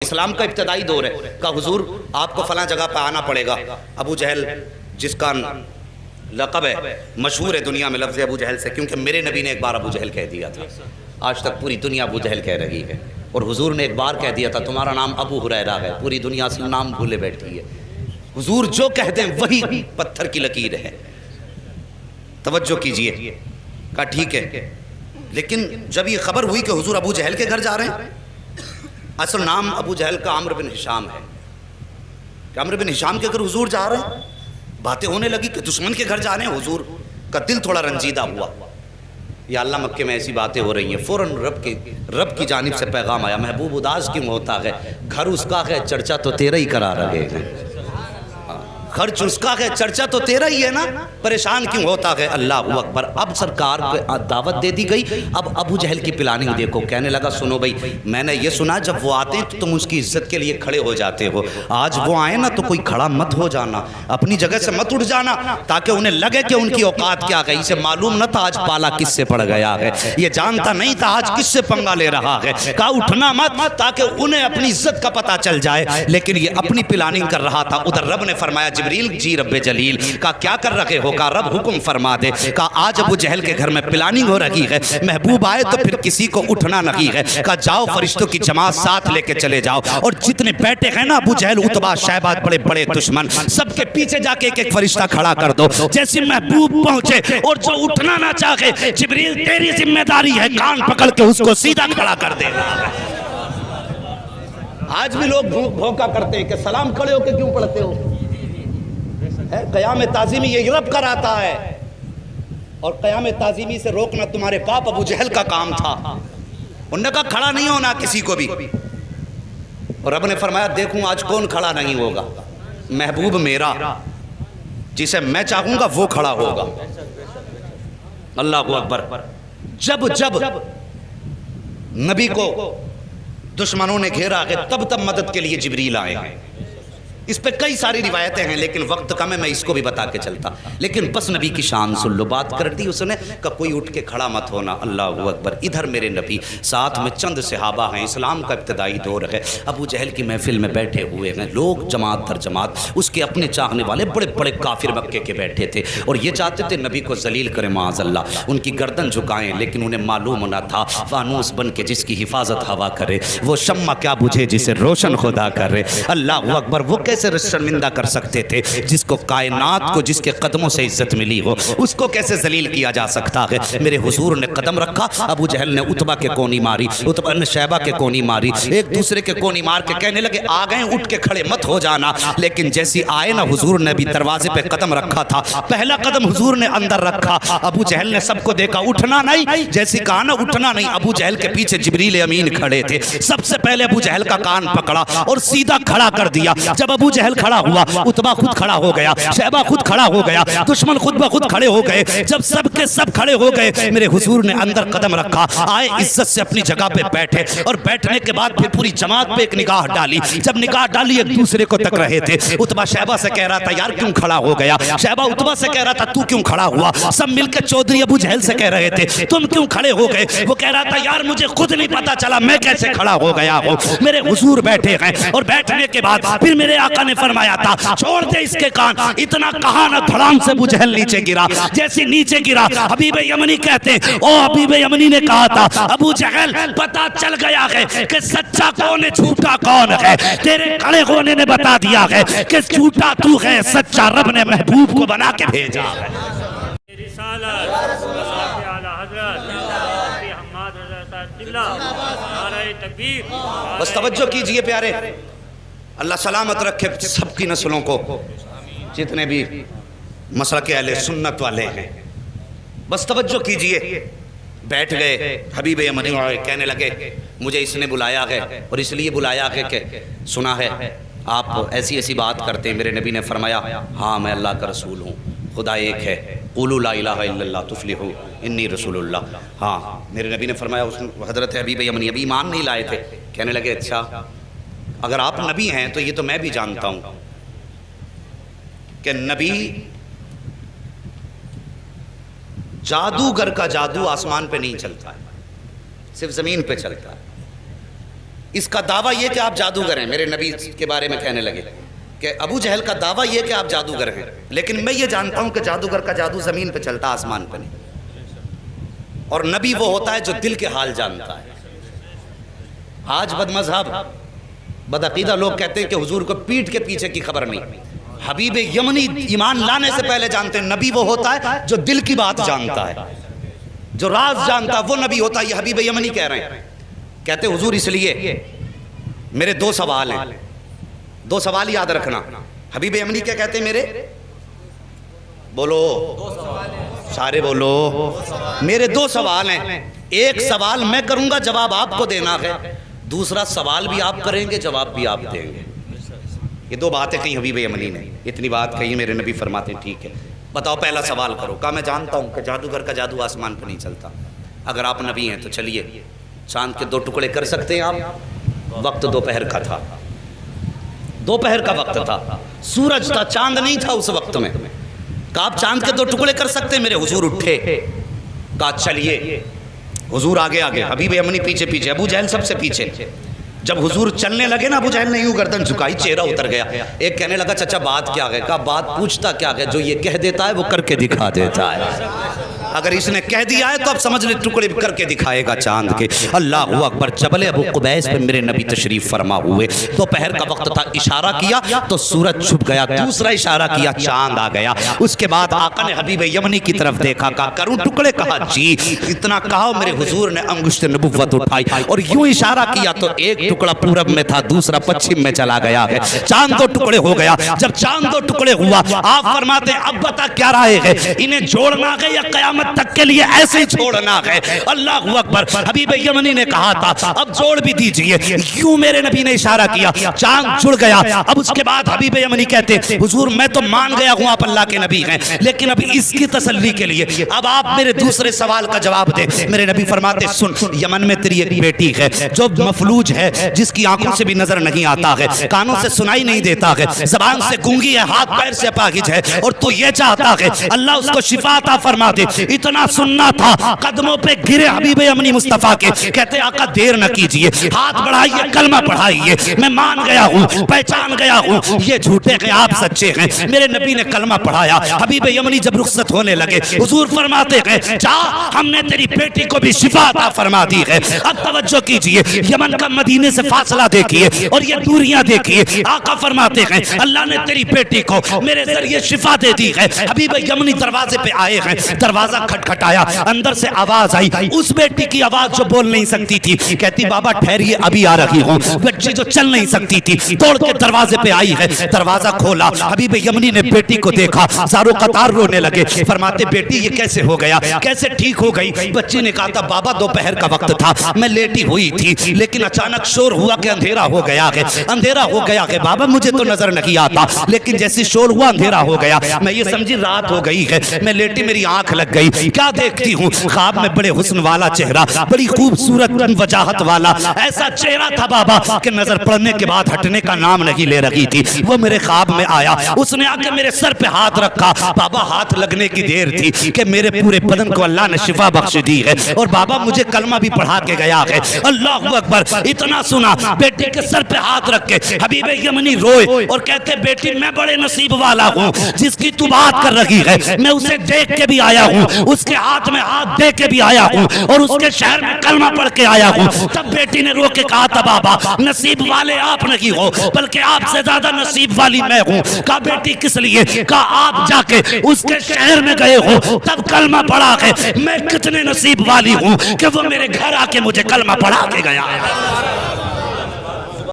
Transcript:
اسلام کا ابتدائی دور ہے، کہا حضور آپ کو فلاں جگہ پہ آنا پڑے گا۔ ابو جہل جس کا لقب ہے، مشہور ہے دنیا میں لفظ ابو جہل سے، کیونکہ میرے نبی نے ایک بار ابو جہل کہہ دیا تھا، آج تک پوری دنیا ابو جہل کہہ رہی ہے، اور حضور نے ایک بار کہہ دیا تھا تمہارا نام ابو ہریرہ ہے، پوری دنیا سے نام بھولے بیٹھی ہے۔ حضور جو کہہ دیں وہی پتھر کی لکیر ہے۔ توجہ کیجئے، کہا ٹھیک ہے، لیکن جب یہ خبر ہوئی کہ حضور ابو جہل کے گھر جا رہے ہیں، اصل نام ابو جہل کا عمرو بن ہشام ہے، کہ عمرو بن ہشام کے گھر حضور جا رہے ہیں، باتیں ہونے لگی کہ دشمن کے گھر جا رہے ہیں، حضور کا دل تھوڑا رنجیدہ ہوا، یا اللہ مکے میں ایسی باتیں ہو رہی ہیں، فوراً رب کی جانب سے پیغام آیا، محبوب اداس کیوں ہوتا ہے، گھر اس کا ہے چرچا تو تیرا ہی کرا رہے ہیں، خرچ اس کا ہے چرچا تو تیرا ہی ہے نا، پریشان کیوں ہوتا ہے۔ اللہ اکبر۔ اب سرکار کو دعوت دے دی گئی، اب ابو جہل کی پلاننگ دیکھو، کہنے لگا سنو بھائی، میں نے یہ سنا جب وہ آتے ہیں تو تم اس کی عزت کے لیے کھڑے ہو جاتے ہو، آج وہ آئے نا تو کوئی کھڑا مت ہو جانا، اپنی جگہ سے مت اٹھ جانا، تاکہ انہیں لگے کہ ان کی اوقات کیا گئی، اسے معلوم نہ تھا آج پالا کس سے پڑ گیا ہے، یہ جانتا نہیں تھا آج کس سے پنگا لے رہا ہے، کہا اٹھنا مت تاکہ انہیں اپنی عزت کا پتہ چل جائے، لیکن یہ اپنی پلاننگ کر رہا تھا۔ ادھر رب نے فرمایا جبریل جی رب جلیل، کہا کیا کر رکھے ہو، کہا رب حکم فرما دے، کہا آج ابو جہل کے گھر میں پلاننگ ہو رہی ہے، محبوب آئے تو پھر کسی کو اٹھنا نہیں ہے، کہا جاؤ فرشتوں کی جماعت ساتھ لے کے چلے جاؤ، اور جتنے بیٹھے ہیں نا ابو جہل عتبہ شیبہ بڑے بڑے دشمن، سب کے پیچھے جا کے ایک ایک فرشتہ کھڑا کر دو، جیسے محبوب پہنچے اور جو اٹھنا نہ چاہے جبریل تیری ذمہ داری ہے کان پکڑ کے اس کو سیدھا کھڑا کر دے گا۔ آج بھی لوگ بھوکا کرتے ہیں کہ سلام کھڑے ہو کے کیوں پڑھتے ہو، قیام تعظیمی یہ رب کراتا ہے، اور قیام تعظیمی سے روکنا تمہارے باپ ابو جہل کا کام تھا، انہوں نے کہا کھڑا نہیں ہونا کسی کو بھی، اور رب نے فرمایا دیکھوں آج کون کھڑا نہیں ہوگا، محبوب میرا جسے میں چاہوں گا وہ کھڑا ہوگا۔ اللہ اکبر۔ جب نبی کو دشمنوں نے گھیرا ہے تب مدد کے لیے جبریل آئے ہیں، اس پہ کئی ساری روایتیں ہیں لیکن وقت کم ہے، میں اس کو بھی بتا کے چلتا، لیکن بس نبی کی شان سن لو، بات کر دی اس نے کہ کوئی اٹھ کے کھڑا مت ہونا۔ اللہ اکبر۔ ادھر میرے نبی ساتھ میں چند صحابہ ہیں، اسلام کا ابتدائی دور ہے، ابو جہل کی محفل میں بیٹھے ہوئے ہیں لوگ جماعت در جماعت، اس کے اپنے چاہنے والے بڑے بڑے کافر مکے کے بیٹھے تھے، اور یہ چاہتے تھے نبی کو ذلیل کریں معاذ اللہ، ان کی گردن جھکائیں، لیکن انہیں معلوم نہ تھا فانوس بن کے جس کی حفاظت ہوا کرے وہ شمع کیا بجھے جسے روشن خدا کرے۔ اللہ اکبر۔ وہ کیسے شرمندہ کر سکتے تھے جس کو کائنات کو جس کے قدموں سے عزت ملی ہو، اس کو کیسے ذلیل کیا جا سکتا ہے۔ میرے حضور نے قدم رکھا، ابو جہل نے عتبہ کے کونی ماری، عتبہ نے شیبہ کے کونی ماری، ایک دوسرے کے کونی مار کے کہنے لگے آ گئے اٹھ کے کھڑے مت ہو جانا، لیکن جیسی آئے نا حضور نے بھی دروازے پہ قدم رکھا تھا، پہلا قدم حضور نے اندر رکھا، ابو جہل نے سب کو دیکھا اٹھنا نہیں، جیسی کہا نا اٹھنا نہیں، ابو جہل کے پیچھے جبریل امین کھڑے تھے، سب سے پہلے ابو جہل کا کان پکڑا اور سیدھا کھڑا کر دیا۔ جب ابو جہل کھڑا ہوا عتبہ خود کھڑا ہو گیا، شیبہ خود کھڑا ہو گیا، دشمن خود بخود کھڑے ہو گئے، جب سب کے سب کھڑے ہو گئے میرے حضور نے اندر قدم رکھا، آئے عزت سے اپنی جگہ پہ بیٹھے، اور بیٹھنے کے بعد پھر پوری جماعت پہ ایک نگاہ ڈالی، جب نگاہ ڈالی ایک دوسرے کو تک رہے تھے، عتبہ شیبہ سے کہہ رہا تھا یار کیوں کھڑا ہو گیا، شیبہ عتبہ سے کہہ رہا تھا تو کیوں کھڑا ہوا، سب مل کے چودھری ابو جہل سے کہہ رہے تھے تم کیوں کھڑے ہو گئے، وہ کہہ رہا تھا یار مجھے خود نہیں پتا چلا میں کیسے کھڑا ہو گیا ہوں۔ میرے حضور بیٹھے ہیں، اور بیٹھنے کے بعد پھر میرے آقا نے فرمایا تھا چھوڑ دے اس کے کان، اتنا کہا نہ دھڑام سے ابو جہل نیچے گرا، جیسے نیچے گرا حبیب یمنی کہتے او حبیب یمنی نے کہا تھا ابو جہل پتا چل گیا ہے کہ سچا کون ہے جھوٹا کون ہے، تیرے کھڑے ہونے نے بتا دیا ہے کہ جھوٹا تو ہے، سچا رب نے محبوب کو بنا کے بھیجا ہے۔ بس توجہ کیجئے پیارے، اللہ سلامت رکھے سب کی نسلوں کو، جتنے بھی مسلک اہل سنت والے ہیں، بس توجہ کیجئے۔ بیٹھ گئے، حبیب یمنی کہنے لگے مجھے اس نے بلایا ہے اور اس لیے بلایا ہے کہ سنا ہے آپ ایسی ایسی بات کرتے ہیں۔ میرے نبی نے فرمایا ہاں میں اللہ کا رسول ہوں، خدا ایک ہے، قولوا لا الہ الا اللہ تفلحوا انی رسول اللہ۔ ہاں میرے نبی نے فرمایا، حضرت حبیب یمنی ابھی ایمان نہیں لائے تھے، کہنے لگے اچھا اگر آپ نبی ہیں تو یہ تو میں بھی جانتا ہوں کہ نبی جادوگر کا جادو آسمان پہ نہیں چلتا ہے، صرف زمین پہ چلتا ہے۔ اس کا دعویٰ یہ کہ آپ جادوگر ہیں، میرے نبی کے بارے میں کہنے لگے کہ ابو جہل کا دعویٰ یہ کہ آپ جادوگر ہیں، لیکن میں یہ جانتا ہوں کہ جادوگر کا جادو زمین پہ چلتا، آسمان پہ نہیں، اور نبی وہ ہوتا ہے جو دل کے حال جانتا ہے۔ آج بد مذہب بدعقیدہ لوگ کہتے ہیں کہ حضور کو پیٹھ کے پیچھے کی خبر نہیں۔ حبیب یمنی ایمان لانے سے پہلے جانتے ہیں نبی وہ ہوتا ہے جو دل کی بات جانتا ہے، جو راز جانتا ہے، وہ نبی ہوتا ہے۔ یہ حبیب یمنی کہہ رہے ہیں، کہتے ہیں حضور اس لیے میرے 2 سوال ہیں، 2 سوال یاد رکھنا۔ حبیب یمنی کیا کہتے ہیں؟ میرے بولو سارے بولو، میرے 2 سوال ہیں، ایک سوال میں کروں گا جواب آپ کو دینا ہے، دوسرا سوال بھی آپ کریں گے جواب بھی آپ دیں گے۔ یہ 2 باتیں کہیں حبیب یمنی نے، اتنی بات کہی، میرے نبی فرماتے ہیں ٹھیک ہے بتاؤ پہلا سوال کرو۔ کہا میں جانتا ہوں کہ جادوگر کا جادو آسمان پہ نہیں چلتا، اگر آپ نبی ہیں تو چلیے چاند کے 2 ٹکڑے کر سکتے ہیں آپ؟ وقت دوپہر کا تھا، دوپہر کا وقت تھا، سورج تھا، چاند نہیں تھا اس وقت میں۔ کہا آپ چاند کے 2 ٹکڑے کر سکتے ہیں؟ میرے حضور اٹھے، کہا چلیے۔ حضور آگے آگے، حبیب یمنی پیچھے پیچھے، ابو جہل سب سے پیچھے۔ جب حضور چلنے لگے نا، ابو جہل نے یوں گردن جھکائی، چہرہ اتر گیا۔ ایک کہنے لگا چچا بات کیا ہے؟ کہا بات پوچھتا کیا ہے، جو یہ کہہ دیتا ہے وہ کر کے دکھا دیتا ہے۔ اگر اس نے کہہ دیا ہے تو اب سمجھ لے ٹکڑے کر کے دکھائے گا چاند کے۔ اللہ اکبر۔ جبل ابو قبیس پہ میرے نبی تشریف فرما ہوئے، دوپہر کا وقت تھا، اشارہ کیا تو سورج چھپ گیا، دوسرا اشارہ کیا چاند آ گیا۔ اس کے بعد آقا نے حبیب یمنی کی طرف دیکھا، کہا کروں ٹکڑے؟ کہا جی۔ اتنا کہا میرے حضور نے انگشت نبوت اٹھائی اور یوں اشارہ کیا تو ایک ٹکڑا پورب میں تھا، دوسرا پچھم میں چلا گیا ہے، چاند 2 ٹکڑے ہو گیا۔ جب چاند 2 ٹکڑے ہوا، آپ فرماتے ہیں اب بتا کیا رائے ہے، انہیں جوڑنا ہے یا قیامت تک کے لیے ایسے ہی چھوڑنا ہے؟ اللہ اکبر۔ حبیب یمنی نے کہا تھا اب جوڑ بھی دیجئے، یوں میرے نبی نے اشارہ کیا، چاند جڑ گیا۔ اب اس کے بعد حبیب یمنی کہتے حضور میں تو مان گیا ہوں آپ اللہ کے نبی ہیں، لیکن اب اس کی تسلی کے لیے اب آپ میرے دوسرے سوال کا جواب دیں۔ میرے نبی فرماتے سن، یمن میں تیری ایک بیٹی ہے جو مفلوج ہے، جس کی آنکھوں سے بھی نظر نہیں آتا ہے، کانوں سے سنائی نہیں دیتا ہے، زبان سے گونگی ہے، ہاتھ پیر سے اپاہج ہے، اور تو یہ چاہتا ہے اللہ اس کو شفا عطا فرما دے۔ اتنا سننا تھا، قدموں پہ گرے حبیب یمنی مصطفیٰ کے، کہتے آقا دیر نہ کیجئے، ہاتھ بڑھائیے، کلمہ پڑھائیے، میں مان گیا ہوں، پہچان گیا ہوں یہ جھوٹے ہیں آپ سچے ہیں۔ میرے نبی نے کلمہ پڑھایا۔ حبیب یمنی جب رخصت ہونے لگے، حضور فرماتے ہیں جا، ہم نے تیری بیٹی کو بھی شفا عطا فرما دی ہے۔ اب توجہ کیجئے، یمن کا مدینے سے فاصلہ دیکھیے اور یہ دوریاں دیکھیے۔ آقا فرماتے ہیں اللہ نے تیری بیٹی کو میرے ذریعے شفا دے دی ہے۔ حبیب یمنی دروازے پہ آئے ہیں، دروازہ کھٹکھٹایا، اندر سے آواز آئی، اس بیٹی کی آواز جو بول نہیں سکتی تھی، کہتی بابا ٹھہریے ابھی آ رہی ہوں۔ بچی جو چل نہیں سکتی تھی دوڑ کے دروازے پہ آئی ہے، دروازہ کھولا، حبیب یمنی نے بیٹی کو دیکھا، زارو قطار رونے لگے، فرماتے بیٹی یہ کیسے ہو گیا، کیسے ٹھیک ہو گئی؟ بچی نے کہا تھا بابا دوپہر کا وقت تھا، میں لیٹی ہوئی تھی، لیکن اچانک شور ہوا کہ اندھیرا ہو گیا ہے، اندھیرا ہو گیا ہے بابا، مجھے تو نظر نہیں آتا، لیکن جیسی شور ہوا اندھیرا ہو گیا، میں یہ سمجھی رات ہو گئی ہے، میں لیٹی میری آنکھ لگ گئی، کیا دیکھتی ہوں؟ خواب میں بڑے حسن والا چہرہ، بڑی خوبصورت وجاہت والا ایسا چہرہ تھا بابا کہ نظر پڑنے کے بعد ہٹنے کا نام نہیں لے رہی تھی۔ وہ میرے خواب میں آیا، اس نے آ کے میرے سر پہ ہاتھ رکھا، بابا ہاتھ لگنے کی دیر تھی کہ میرے پورے بدن کو اللہ نے شفا بخش دی ہے، اور بابا مجھے کلمہ بھی پڑھا کے گیا ہے۔ اللہ اکبر۔ اتنا سنا، بیٹے کے سر پہ ہاتھ رکھ کے حبیب یمنی روئے اور کہتے بیٹی میں بڑے نصیب والا ہوں، جس کی تو بات کر رہی ہے میں اسے دیکھ کے بھی آیا ہوں، اس کے ہاتھ میں ہاتھ دے کے بھی آیا ہوں، اور اس کے شہر میں کلمہ پڑھ کے آیا ہوں۔ تب بیٹی نے رو کے کہا تھا بابا نصیب والے آپ نہیں ہو، بلکہ آپ سے زیادہ نصیب والی میں ہوں۔ کہا بیٹی کس لیے؟ کہا آپ جا کے اس کے شہر میں گئے ہو، تب کلمہ پڑھا ہے، میں کتنے نصیب والی ہوں کہ وہ میرے گھر آ کے مجھے کلمہ پڑھا کے گیا ہے۔